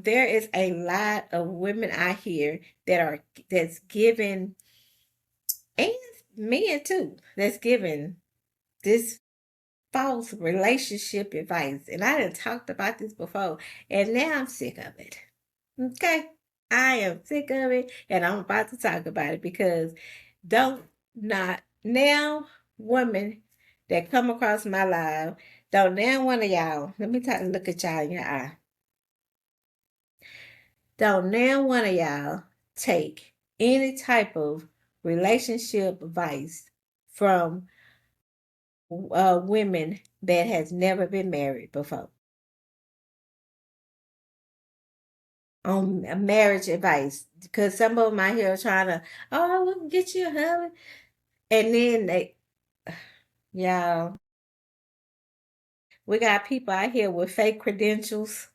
there is a lot of women out here that's giving, and men too, that's giving this false relationship advice. And I done talked about this before, and now I'm sick of it. Okay? I am sick of it, and I'm about to talk about it because don't not now women that come across my live, don't now one of y'all, let me look at y'all in your eye. Don't now one of y'all take any type of relationship advice from women that has never been married before on marriage advice, because some of them out here are trying to, oh, we can get you a husband, and then y'all, we got people out here with fake credentials.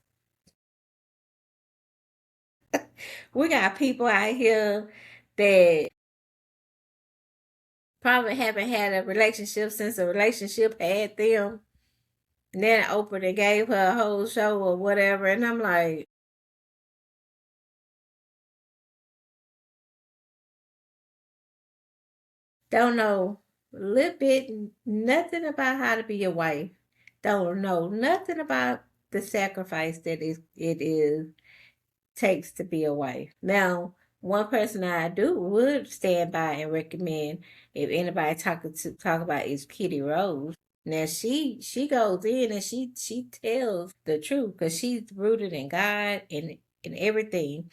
We got people out here that probably haven't had a relationship since a relationship had them. And then Oprah and gave her a whole show or whatever. And I'm like, don't know a little bit, nothing about how to be a wife. Don't know nothing about the sacrifice that it is takes to be a wife. Now, one person I would stand by and recommend if anybody talk about is Kitty Rose. Now she goes in and she tells the truth because she's rooted in God and in everything,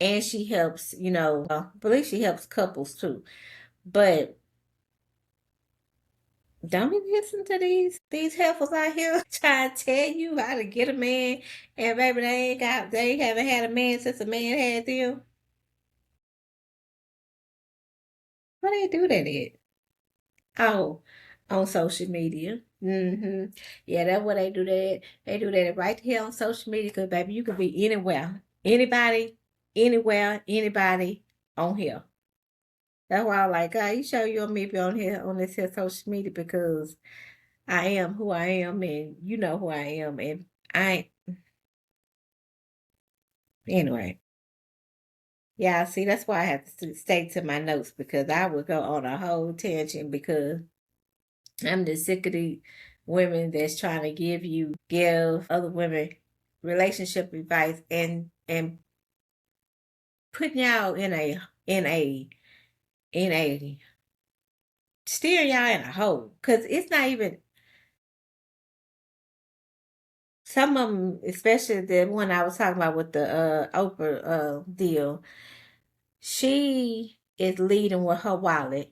and she helps. I believe she helps couples too. But don't be listen to these heifers out here trying to tell you how to get a man, and baby they haven't had a man since a man had them. Why they do that at? Oh, on social media. Yeah, that's what they do that. They do that right here on social media because baby, you could be anywhere, anybody, anywhere, anybody on here. That's why I'm like, God, you show you and me be on here on this here social media because I am who I am, and you know who I am, and I anyway. Yeah, see, that's why I have to stay to my notes because I would go on a whole tangent because I'm just sick of the women that's trying to give other women relationship advice and putting y'all in a steering y'all in a hole. Cause it's not even some of them, especially the one I was talking about with the Oprah deal. She is leading with her wallet.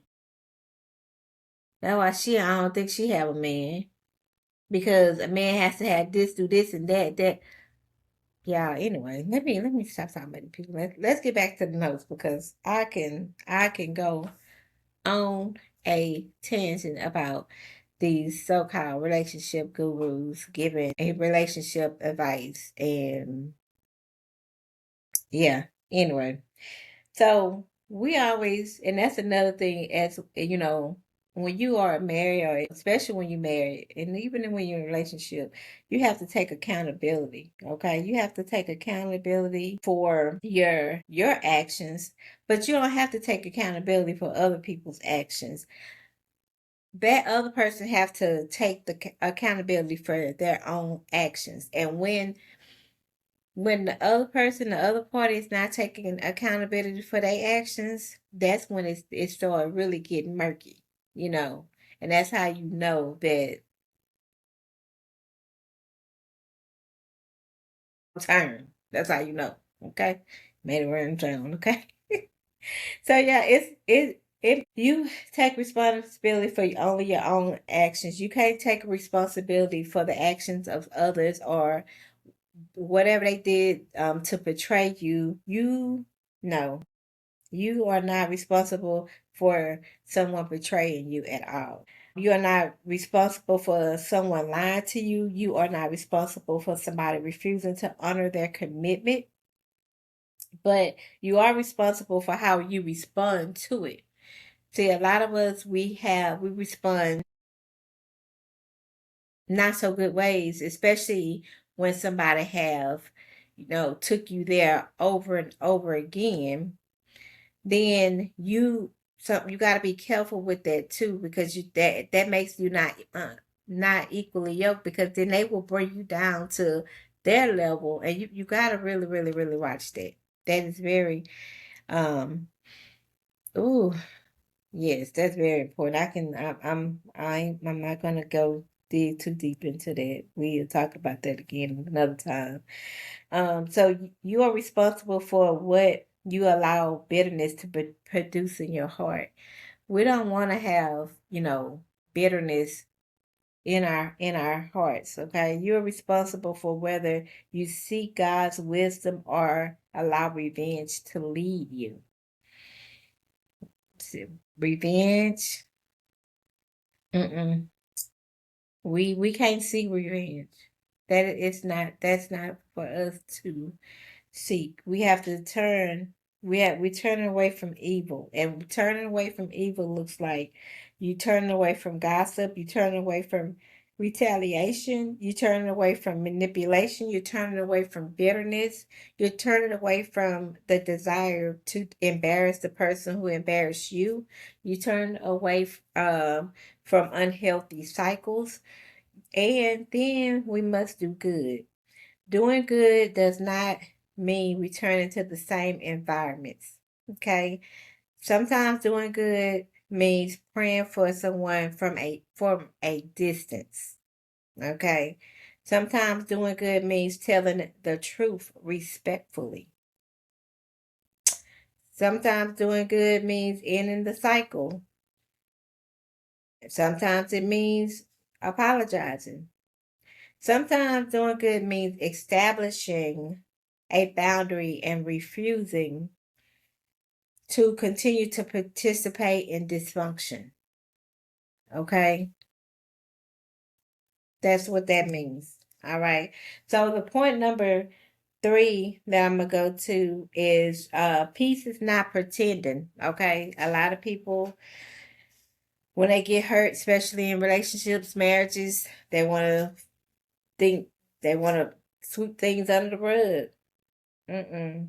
That's why I don't think she have a man because a man has to have this, do this, and that. Yeah, anyway, let me stop talking about the people. Let's get back to the notes because I can go on a tangent about these so-called relationship gurus giving a relationship advice, and yeah, anyway. So we always, and that's another thing, as when you are married, or especially when you're married, and even when you're in a relationship, you have to take accountability. Okay, you have to take accountability for your actions, but you don't have to take accountability for other people's actions. That other person have to take the accountability for their own actions, and when the other person, the other party is not taking accountability for their actions, that's when it started really getting murky, you know. And that's how you know that turn. That's how you know. Okay. Made it run turn, okay? So yeah, it you take responsibility for only your own actions. You can't take responsibility for the actions of others or whatever they did to betray you. No. You are not responsible for someone betraying you at all. You are not responsible for someone lying to you. You are not responsible for somebody refusing to honor their commitment. But you are responsible for how you respond to it. See, a lot of us, we respond not so good ways, especially when somebody have took you there over and over again, then you got to be careful with that too, because that makes you not equally yoked, because then they will bring you down to their level, and you got to really really really watch that. That is very um ooh, yes, that's very important. I'm not gonna go too deep into that. We'll talk about that again another time. So you are responsible for what you allow bitterness to produce in your heart. We don't want to have, bitterness in our hearts, okay? You're responsible for whether you seek God's wisdom or allow revenge to lead you. See, revenge, mm-mm. We can't see revenge. That's not for us to seek. We have to turn. We turning away from evil, and turning away from evil looks like you turning away from gossip. You turning away from retaliation. You turning away from manipulation. You're turning away from bitterness. You're turning away from the desire to embarrass the person who embarrassed you. You turn away from unhealthy cycles, and then we must do good. Doing good does not mean returning to the same environments. Okay? Sometimes doing good means praying for someone from a distance. Okay? Sometimes doing good means telling the truth respectfully. Sometimes doing good means ending the cycle. Sometimes it means apologizing. Sometimes doing good means establishing a boundary and refusing to continue to participate in dysfunction. Okay? That's what that means. All right. So the point number 3 that I'm gonna go to is peace is not pretending. Okay. A lot of people, when they get hurt, especially in relationships, marriages, think they wanna sweep things under the rug. Mm-mm.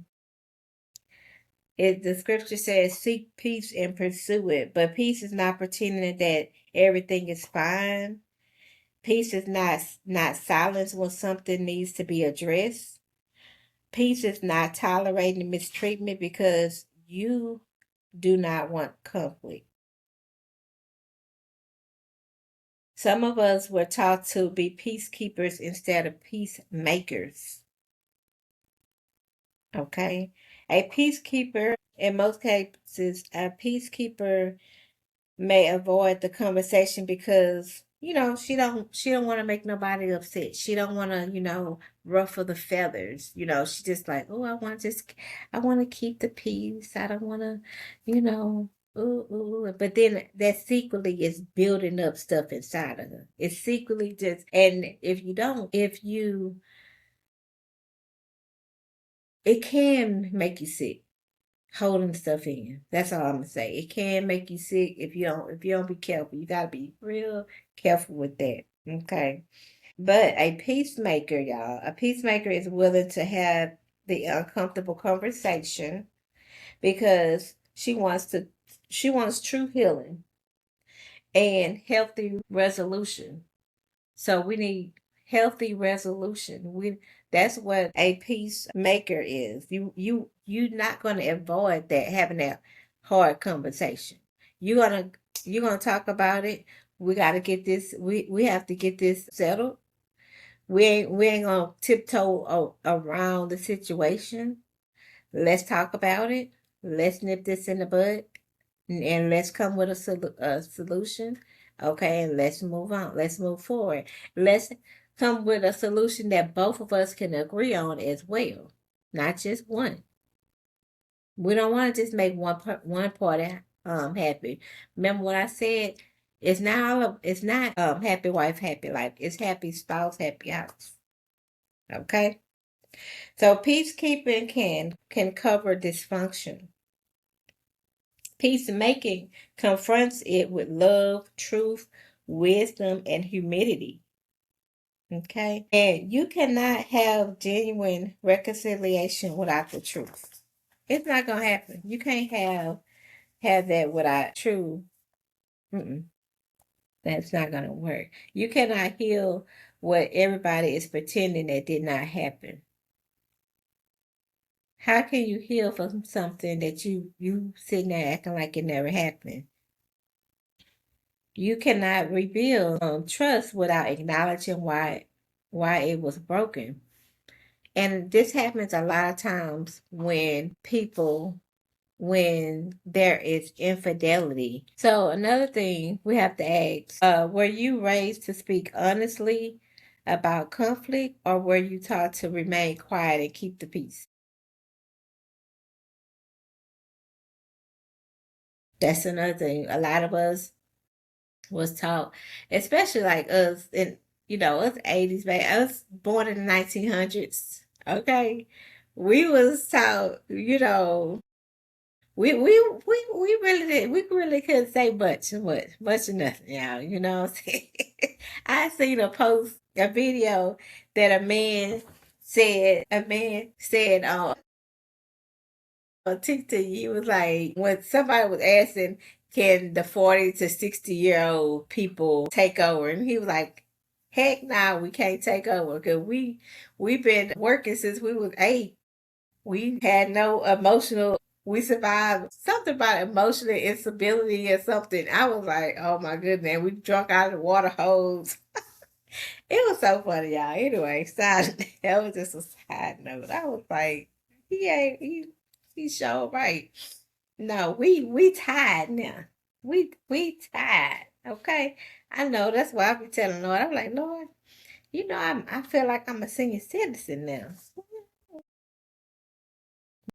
The scripture says, seek peace and pursue it. But peace is not pretending that everything is fine. Peace is not silence when something needs to be addressed. Peace is not tolerating mistreatment because you do not want conflict. Some of us were taught to be peacekeepers instead of peacemakers. Okay? A peacekeeper, in most cases, a peacekeeper may avoid the conversation because she don't want to make nobody upset. She don't want to ruffle the feathers. She just like, oh, I want to keep the peace. I don't want to you know ooh, ooh. But then that secretly is building up stuff inside of her. It's secretly just, and if you it can make you sick holding stuff in. That's all I'm gonna say. It can make you sick if you don't be careful. You gotta be real careful with that. Okay. But a peacemaker, y'all, a peacemaker is willing to have the uncomfortable conversation because she wants true healing and healthy resolution. So we need healthy resolution. That's what a peacemaker is. You're not gonna avoid that, having that hard conversation. You're gonna you're gonna talk about it. We gotta get this we have to get this settled. We ain't gonna tiptoe around the situation. Let's talk about it. Let's nip this in the bud, and let's come with a solution. Okay, and let's move on. Let's move forward. Let's come with a solution that both of us can agree on as well, not just one. We don't want to just make one party happy. Remember what I said? It's not happy wife, happy life. It's happy spouse, happy house. Okay? So peacekeeping can cover dysfunction. Peacemaking confronts it with love, truth, wisdom, and humility. Okay? And you cannot have genuine reconciliation without the truth. It's not gonna happen. You can't have that without true. Mm-mm, that's not gonna work. You cannot heal what everybody is pretending that did not happen. How can you heal from something that you sitting there acting like it never happened? You cannot rebuild trust without acknowledging why it was broken. And this happens a lot of times when there is infidelity. So another thing we have to ask, were you raised to speak honestly about conflict, or were you taught to remain quiet and keep the peace? That's another thing. A lot of us was taught, especially like us in, us 80s, man, us born in the 1900s. Okay. We was taught, we really couldn't say much of nothing, y'all. You know what I'm saying? I seen a video that a man said on TikTok. He was like, when somebody was asking, can the 40 to 60-year-old people take over? And he was like, heck no, we can't take over because we've been working since we was 8. We had no emotional. We survived something about emotional instability or something. I was like, oh my goodness, we drunk out of the water hose. It was so funny, y'all. Anyway, that was just a side note. I was like, he ain't he sure right. No, we tired now. We tired. Okay. I know that's why I be telling Lord. I'm like, Lord, I feel like I'm a senior citizen now.